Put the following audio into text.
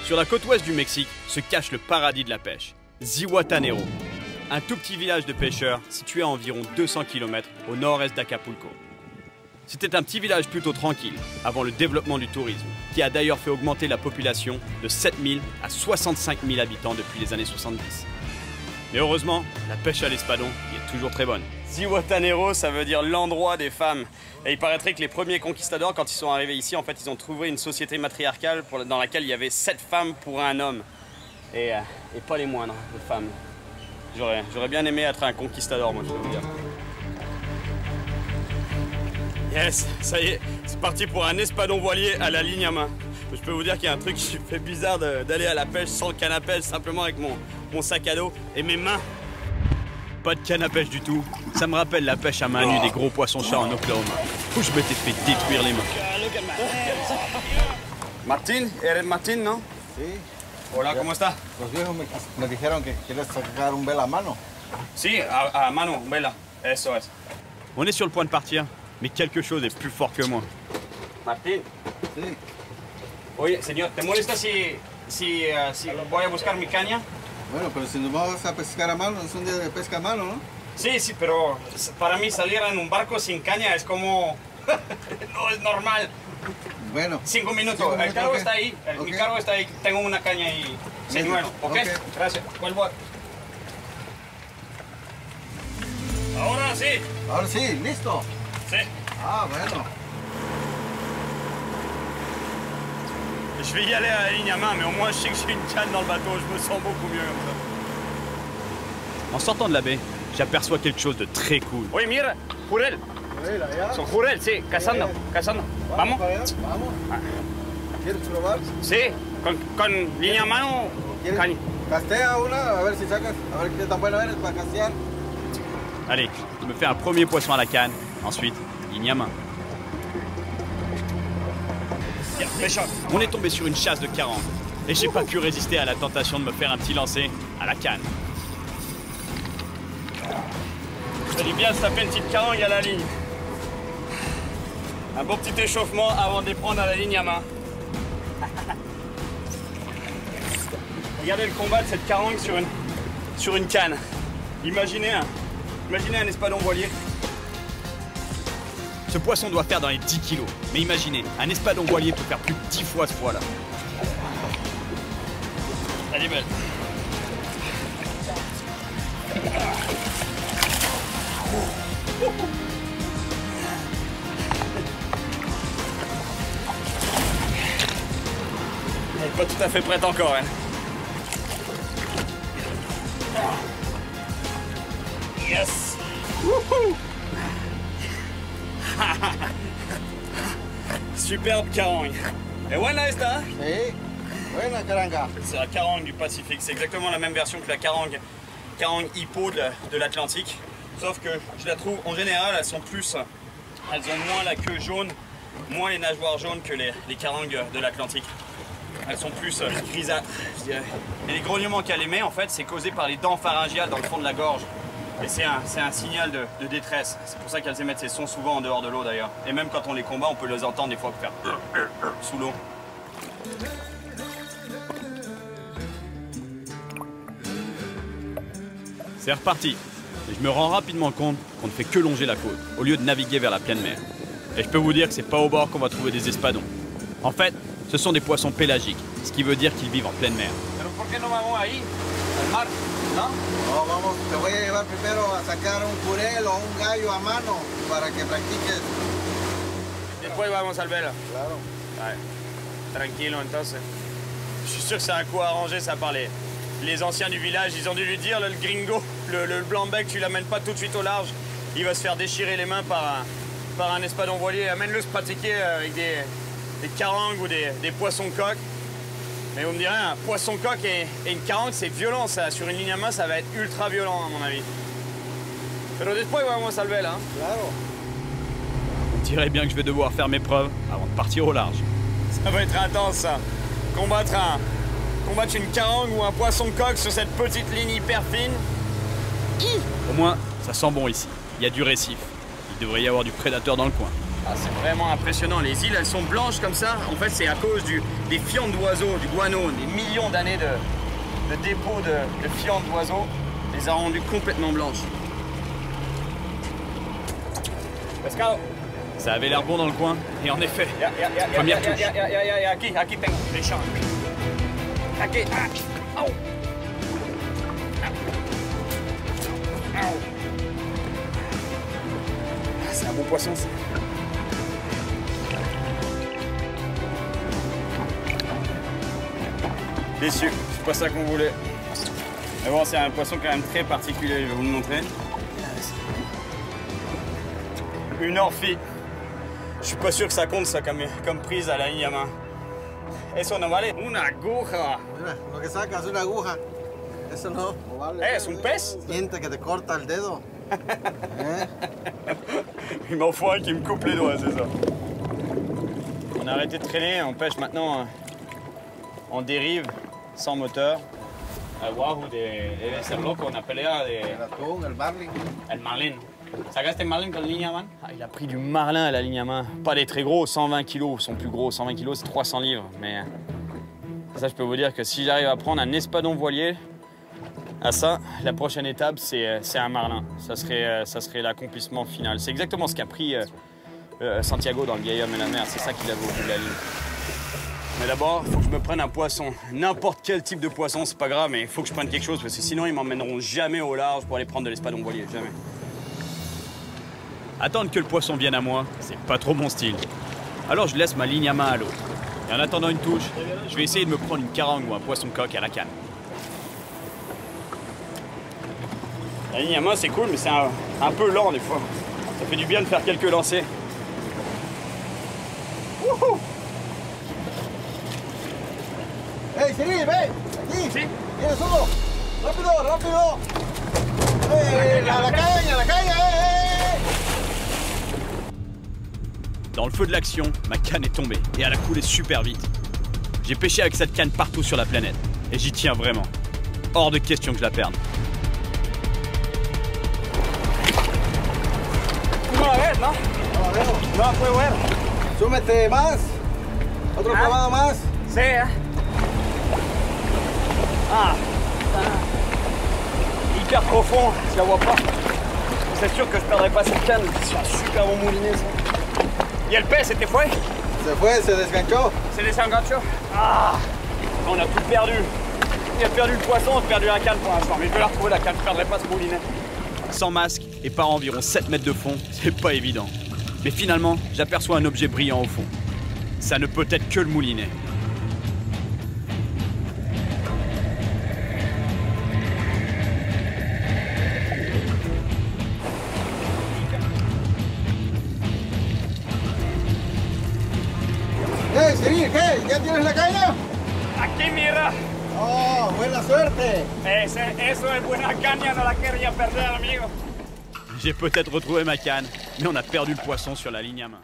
Sur la côte ouest du Mexique se cache le paradis de la pêche, Zihuatanejo, un tout petit village de pêcheurs situé à environ 200 km au nord-est d'Acapulco. C'était un petit village plutôt tranquille avant le développement du tourisme, qui a d'ailleurs fait augmenter la population de 7 000 à 65 000 habitants depuis les années 70. Mais heureusement, la pêche à l'espadon y est toujours très bonne. Zihuatanejo, ça veut dire l'endroit des femmes. Et il paraîtrait que les premiers conquistadors, quand ils sont arrivés ici, en fait, ils ont trouvé une société matriarcale dans laquelle il y avait 7 femmes pour un homme. Et pas les moindres, de femmes. J'aurais bien aimé être un conquistador, moi, je peux vous dire. Yes, ça y est, c'est parti pour un espadon voilier à la ligne à main. Je peux vous dire qu'il y a un truc qui fait bizarre d'aller à la pêche sans canne à pêche, simplement avec mon sac à dos et mes mains. Pas de canne à pêche du tout. Ça me rappelle la pêche à main nue des gros poissons-chats en Oklahoma, où je m'étais fait détruire les mains. Martin, eres Martin, non? Sí. Hola, ¿cómo está? Los viejos me dijeron que quieres sacar un vela a mano. Si, a mano, vela. Eso es. On est sur le point de partir, mais quelque chose est plus fort que moi. Martin. Sí. Oye, señor, ¿te molesta si voy a buscar mi caña? Bueno, pero si nos vamos a pescar a mano, es un día de pesca a mano, ¿no? Sí, sí, pero para mí salir en un barco sin caña es como... no es normal. Bueno. 5 minutos. El cargo está ahí. Mi cargo está ahí. Tengo una caña y señuelo. ¿Ok? Gracias. Vuelvo a... Ahora sí. Ahora sí, listo. Sí. Ah, bueno. Je vais y aller à la ligne à main, mais au moins je sais que j'ai une canne dans le bateau. Je me sens beaucoup mieux comme ça. En sortant de la baie, j'aperçois quelque chose de très cool. Oui, mira, Jurel. Son Jurel, sí, cazando. Vamos. Vamos. ¿Quieres probar? Sí, con línea a mano. Caña. Castea una, a ver si sacas, a ver qué tan bueno eres para castear. Allez, je me fais un premier poisson à la canne, ensuite ligne à main. On est tombé sur une chasse de carangue et j'ai pas pu résister à la tentation de me faire un petit lancer à la canne. Ça dit bien de se taper une petite carangue à la ligne. Un bon petit échauffement avant de les prendre à la ligne à main. Regardez le combat de cette carangue sur une canne. Imaginez un espadon voilier. Ce poisson doit faire dans les 10 kilos. Mais imaginez, un espadon voilier peut faire plus de 10 fois ce poids-là. Elle est belle. Elle n'est pas tout à fait prête encore, hein. Yes! Wouhou! Superbe carangue. Et buena esta? Sí. Buena caranga. C'est la carangue du Pacifique. C'est exactement la même version que la carangue hippo de l'Atlantique. Sauf que je la trouve, en général, elles ont moins la queue jaune, moins les nageoires jaunes que les carangues de l'Atlantique. Elles sont plus grisâtres, je dirais. Et les grognements qu'elle émet, en fait, c'est causé par les dents pharyngiales dans le fond de la gorge. Et c'est un signal de détresse. C'est pour ça qu'elles émettent ces sons souvent en dehors de l'eau d'ailleurs. Et même quand on les combat, on peut les entendre des fois faire sous l'eau. C'est reparti. Et je me rends rapidement compte qu'on ne fait que longer la côte, au lieu de naviguer vers la pleine mer. Et je peux vous dire que c'est pas au bord qu'on va trouver des espadons. En fait, ce sont des poissons pélagiques, ce qui veut dire qu'ils vivent en pleine mer. Pero ¿por qué no vamos ahí? Al mar, ¿no? No, vamos, te voy a llevar primero a sacar un jurel o un gallo a mano para que practiques. Después vamos al vela. Claro. Ouais. Tranquilo entonces. Je suis sûr que c'est un coup arrangé ça par les anciens du village. Ils ont dû lui dire, le gringo, le blanc-bec, tu l'amènes pas tout de suite au large. Il va se faire déchirer les mains par un espadon voilier. Amène-le se pratiquer avec des carangues ou des poissons-coques. Mais vous me direz, un poisson-coque et une carangue, c'est violent ça. Sur une ligne à main, ça va être ultra violent à mon avis. Pero después vamos al vela. Claro. On dirait bien que je vais devoir faire mes preuves avant de partir au large. Ça va être intense ça. Combattre une carangue ou un poisson-coque sur cette petite ligne hyper fine. Au moins, ça sent bon ici. Il y a du récif. Il devrait y avoir du prédateur dans le coin. Ah, c'est vraiment impressionnant. Les îles, elles sont blanches comme ça. En fait, c'est à cause des fientes d'oiseaux, du guano, des millions d'années de dépôts de fientes d'oiseaux les a rendues complètement blanches. Pescado. Ça avait l'air bon dans le coin. Et en effet, première touche. Aquí tengo les champs. Aquí. Ah. Au. C'est un bon poisson, ça. Déçu, c'est pas ça qu'on voulait. Mais bon, c'est un poisson quand même très particulier, je vais vous le montrer. Une orphie. Je suis pas sûr que ça compte ça comme prise à la ligne à main. Eso no vale. Una aguja. Mira, lo que sacas es una aguja. Eso no vale. ¿Es un pez? Siente que te corta el dedo. Il m'en faut un qui me coupe les doigts, c'est ça. On a arrêté de traîner, on pêche maintenant en dérive, sans moteur. El wahoo debe ser loco, una pelea de... El atún, el marlin. El marlin. ¿Sacaste el marlin con la ligne à main? Ah, il a pris du marlin à la ligne à main. Pas des très gros, 120 kg, son plus gros, 120 kg, c'est 300 livres. Mais ça, je peux vous dire que si j'arrive à prendre un espadon voilier, à ça, la prochaine étape, c'est un marlin. Ça serait l'accomplissement final. C'est exactement ce qu'a pris Santiago dans Le Vieil Homme et la Mer. C'est ça qu'il avait au bout de la ligne. Mais d'abord, il faut que je me prenne un poisson. N'importe quel type de poisson, c'est pas grave, mais il faut que je prenne quelque chose parce que sinon, ils m'emmèneront jamais au large pour aller prendre de l'espadon voilier. Jamais. Attendre que le poisson vienne à moi, c'est pas trop mon style. Alors je laisse ma ligne à main à l'eau. Et en attendant une touche, je vais essayer de me prendre une carangue ou un poisson coque à la canne. La ligne à main, c'est cool, mais c'est un peu lent des fois. Ça fait du bien de faire quelques lancers. Wouhou! Hey, Cyril, ven! Aquí! Sí. ¡Tienes uno! ¡Rápido, rápido! ¡Hey, a la caña, hey! Dans le feu de l'action, ma canne est tombée et elle a coulé super vite. J'ai pêché avec cette canne partout sur la planète et j'y tiens vraiment. Hors de question que je la perde. Una vez, ¿no? No, fue bueno. Súmete más. Otro clavado más. Sí, hyper profond, je la vois pas. C'est sûr que je perdrai pas cette canne. C'est un super bon moulinet, ça. Y el pez, c'était fouet? Se fue, se desganchó. Se desenganchó? Ah! On a tout perdu. Il a perdu le poisson, on a perdu la canne pour l'instant. Mais je vais la retrouver, la canne, je perdrai pas ce moulinet. Sans masque et par environ 7 mètres de fond, c'est pas évident. Mais finalement, j'aperçois un objet brillant au fond. Ça ne peut être que le moulinet. Hey, Cyril, ¿qué? ¿Ya tienes la caña? Aquí, mira. Oh, buena suerte. Eso es buena caña, no la quería perder, amigo. J'ai peut-être retrouvé ma canne, mais on a perdu le poisson sur la ligne à main.